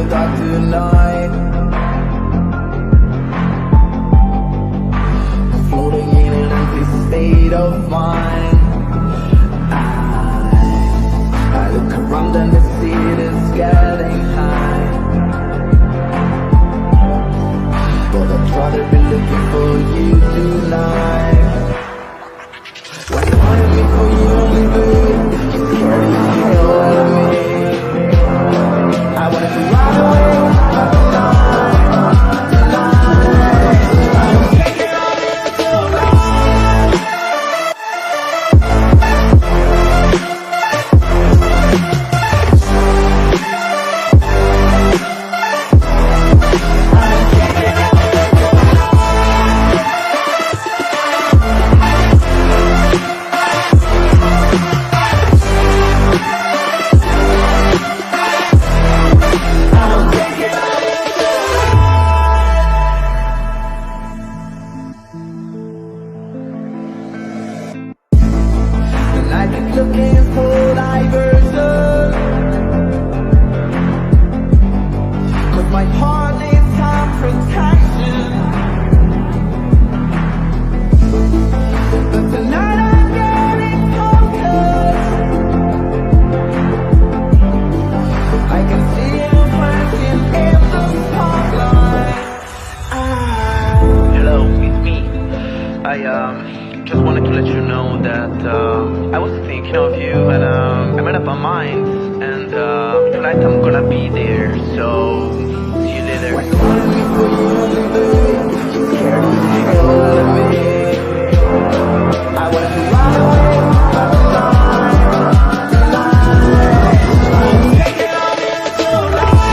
dark tonight. Floating in an empty state of mind. I look around and the city's getting high, but I try to be looking for you tonight. When you wanted me for you only, babe, you carry the hell out of me. I wanted to ride away tonight, tonight. I'm taking all this tonight. I keep looking for diversion, 'cause my heart needs some protection. But tonight I'm getting focused. I can see you flashing in the spotlight. Hello, it's me. I just wanted to let you know that I was thinking of you, and I made up my mind, and tonight I'm gonna be there, so see you later. When you wanted me for you only, babe, you carry the hell out of me. I wanted to ride away tonight, tonight. I'm taking all this tonight.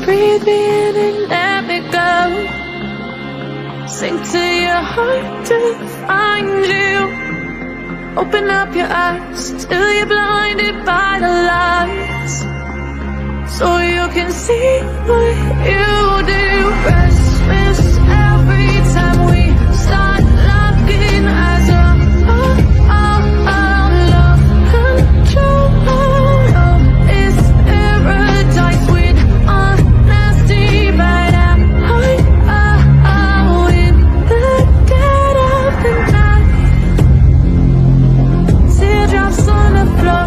Breathe me in and let me go. Sink to your heart to find you. Open up your eyes till you're blinded by the lights, so you can see what you do. Restless every time we start locking eyes up. Love control. It's paradise with honesty, but I'm in the dead of the night. Teardrops on the floor.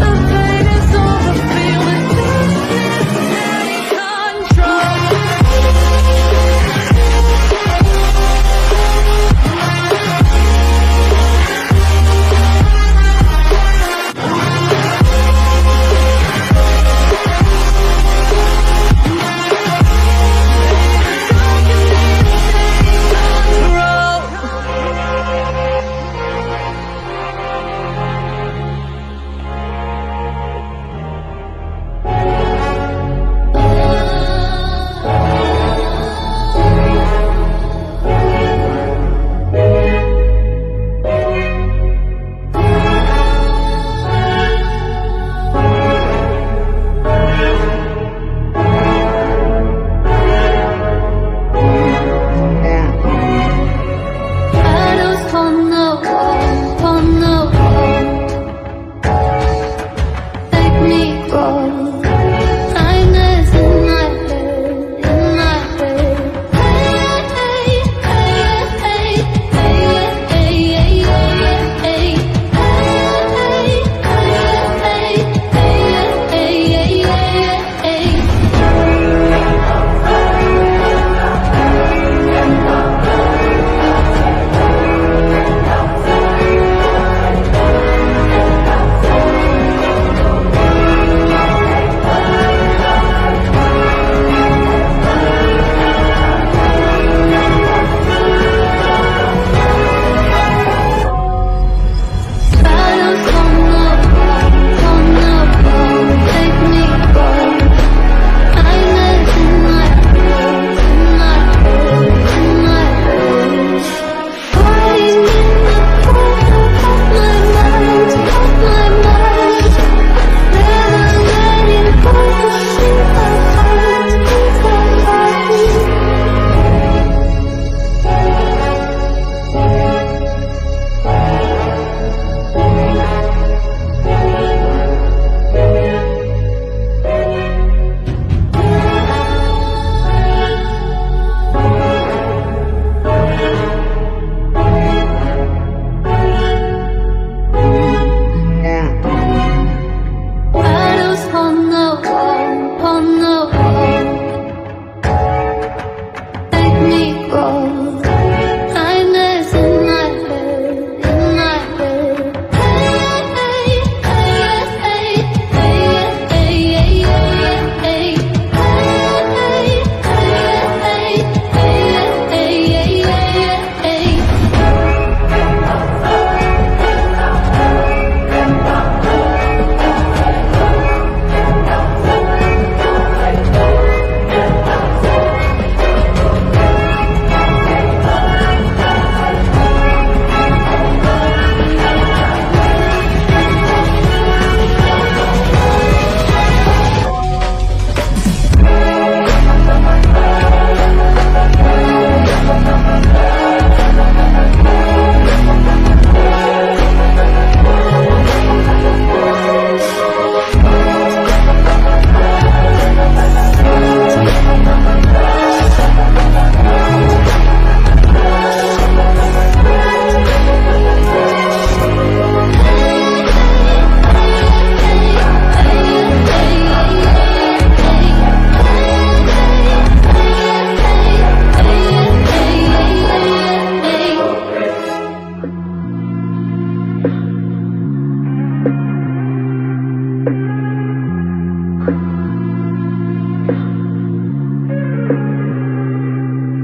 The pain is over. Feel the darkness take control.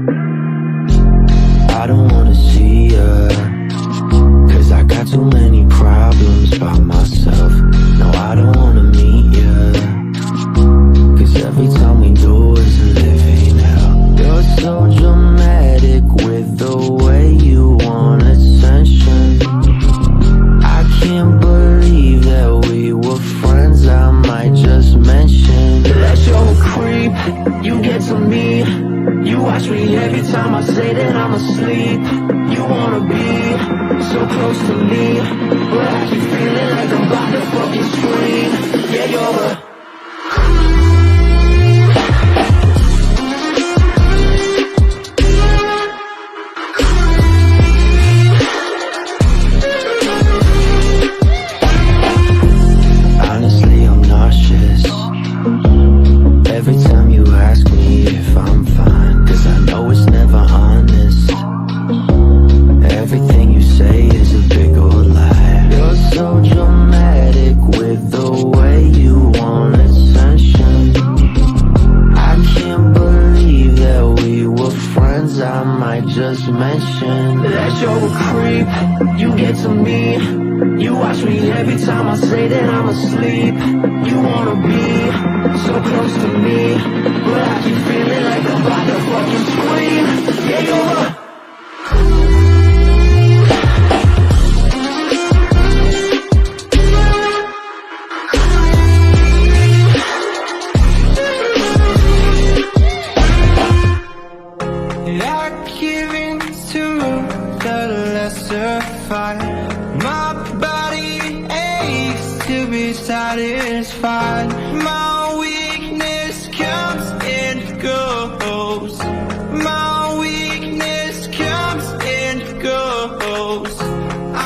I don't wanna see ya, 'cause I got too many problems by myself. No, I don't wanna meet ya, 'cause every time we do is a living hell. You're so dramatic with the way you want attention. I can't believe that we were friends, I might just mention that you're a creep, you get to me. You watch me every time I say that I'm asleep. You wanna be so close to me, but I keep feeling like I'm about to fucking scream. Yeah, you're a honestly, I'm nauseous every time you ask me if I'm fine, 'cause I know it's never honest. Everything you say is a big old lie. You're so dramatic with the way you want attention. I can't believe that we were friends, I might just mention that you're a creep, you get to me. You watch me every time I say that I'm asleep. You wanna be so close to me, but I keep feeling like I'm about to fucking scream. Yeah, you're a I give in to the lesser fight. My body aches to be satisfied. My weakness comes and goes. My weakness comes and goes.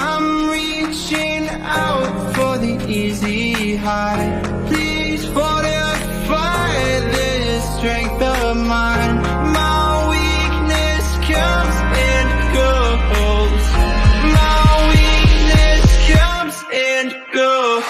I'm reaching out for the easy high. Please fortify this strength of mine. My weakness comes and goes. My weakness comes and goes.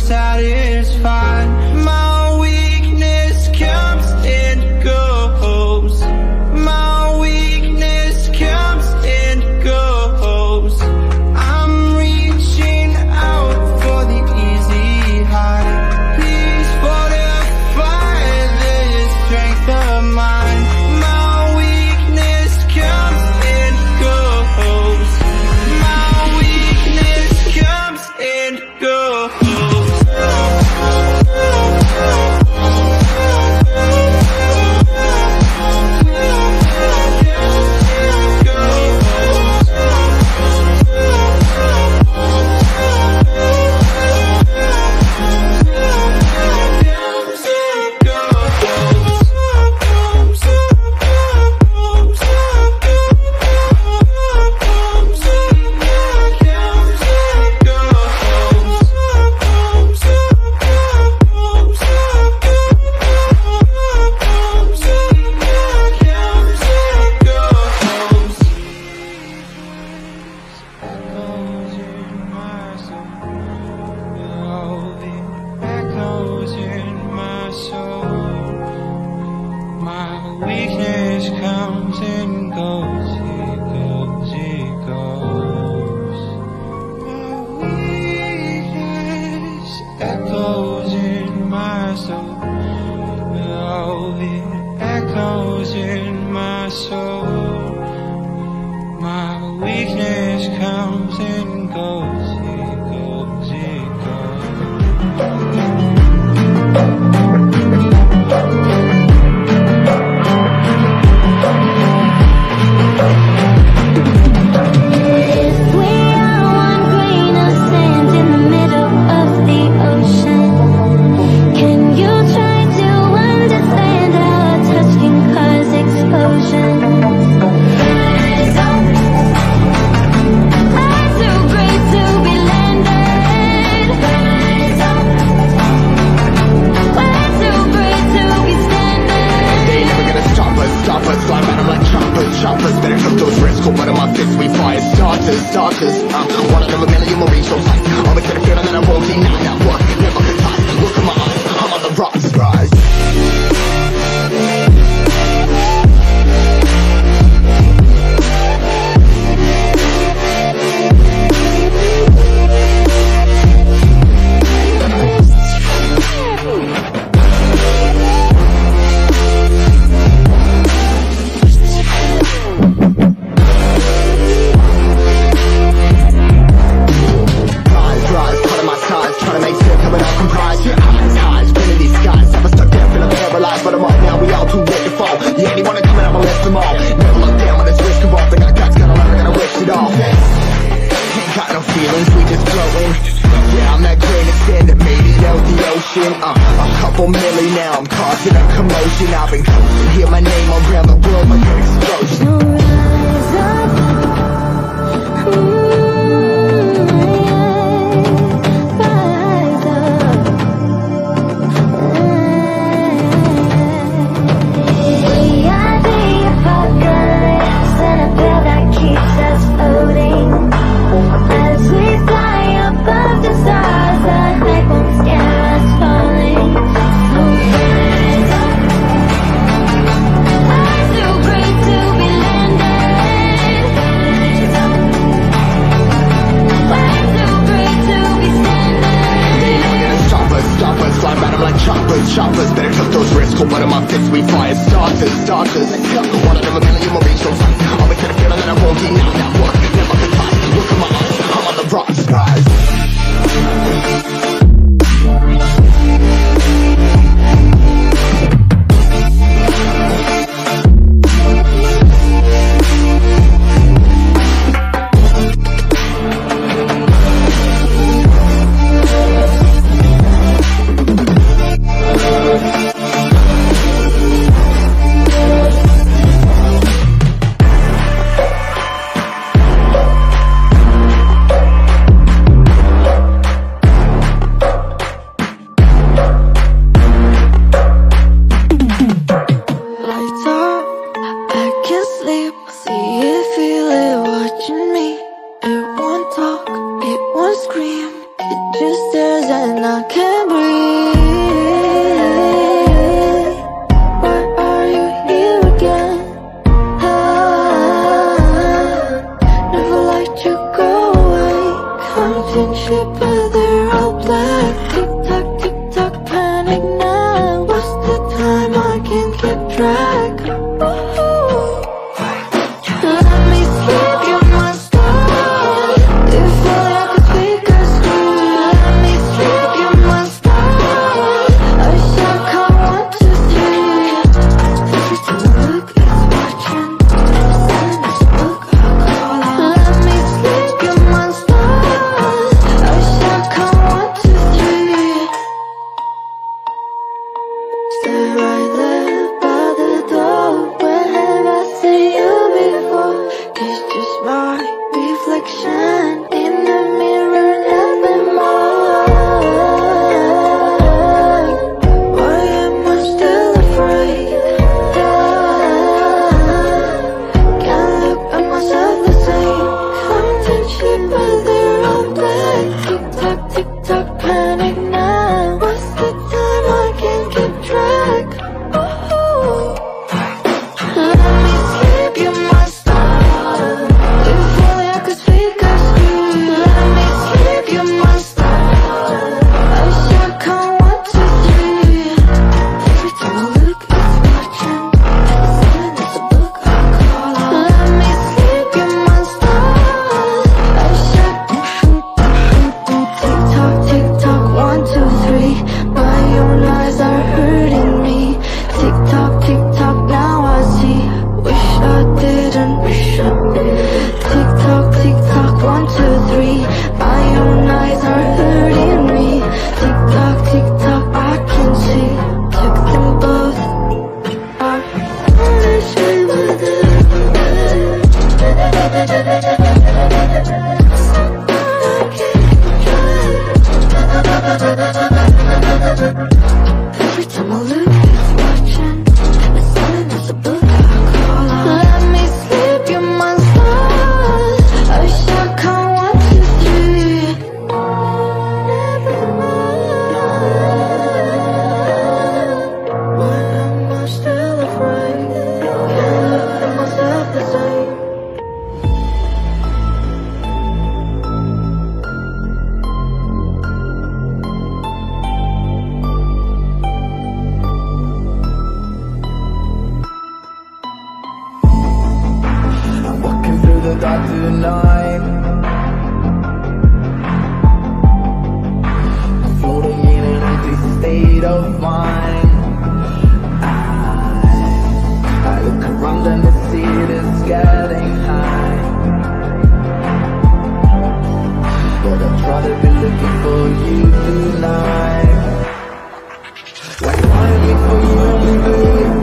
Satisfied. My weakness comes and goes. My weakness comes and goes. I'm reaching out for the easy high. Please fortify this strength of mine. My weakness comes and goes. My weakness comes and goes. Comes and goes, it goes, it goes. My weakness echoes in my soul. Oh, it echoes in my soul. My weakness comes and goes, it goes, it goes. ocean, I've been coasting. Hear my name around the world like an explosion. Rise up, rise up. We are the apocalypse, and a veil that keeps us floating. As we fly above the stars, the night won't scare us falling. So rise up. I'm too great to be landed. We're too great to be standing. They never gonna stop us, flying at 'em like choppers. Better took those risks, hold one of my fists, we fire starters. One of them a million will reach those heights. Always had a feeling that I won't deny that work. Never been lost, look at my eyes, I'm on the rocks, guys. Lights off, I can't sleep. See it, feel it watching me. It won't talk, it won't scream. It just stares and I can't breathe. Why are you here again? Never let you go away. Counting sheep but they're all black. Tick tock, panic now. What's the time? I can't keep track. Let me sleep, you must stop. You feel like a speaker scream. Let me sleep, you must stop. I shall count 1, 2, 3. Every time I look, it's watching. Silent as a book, I call out. Let me sleep, you must stop. I shall count 1, 2, 3. Stay right there by the door. Where have I seen you before? It's just my reflection in the mirror, nothing more. Why am I still afraid? Can't look at myself the same. Counting sheep but they're all black. Tick tock, panic now. What's the time? I can't keep track. Let me sleep, you must stop. You feel like a speaker scream. Let me sleep, you must stop. I shall count 1, 2, 3. Every time I look, it's watching. Silent as a book, I call out. Let me sleep, you must stop. I shall tick tock, 1, 2, 3. My own eyes are hurting me. Tick tock, now I see. Wish I didn't, wish I did. Tick tock, 1, 2, 3. My own eyes are hurting me. Tick tock, I can see. Took them both. I wish we were there. Every time I look, it's watching. As silent as a book, I call out. Let me sleep, you must stop. I shall count 1, 2, 3. Why am I still afraid? Can't look at myself the same. I'm walking through the dark tonight, floating in an empty state of mind. I look around and the city's getting high, but I'd rather be looking for you tonight. Why you wanna be for you, baby?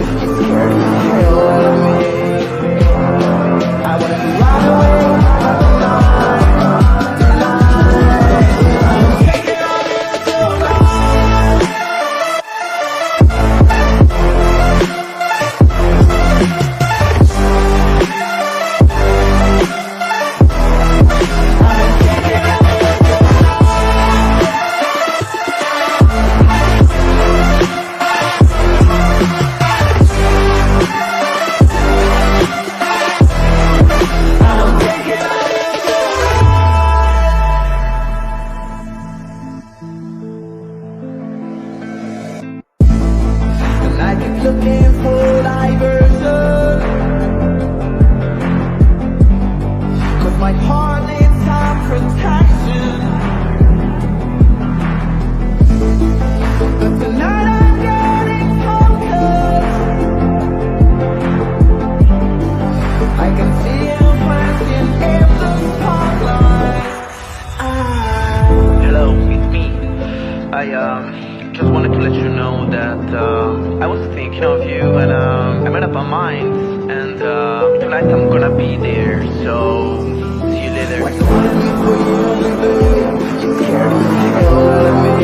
gonna be there. So see you later. Why you wanna leave, but you don't leave, babe? Scared of the hell out of me.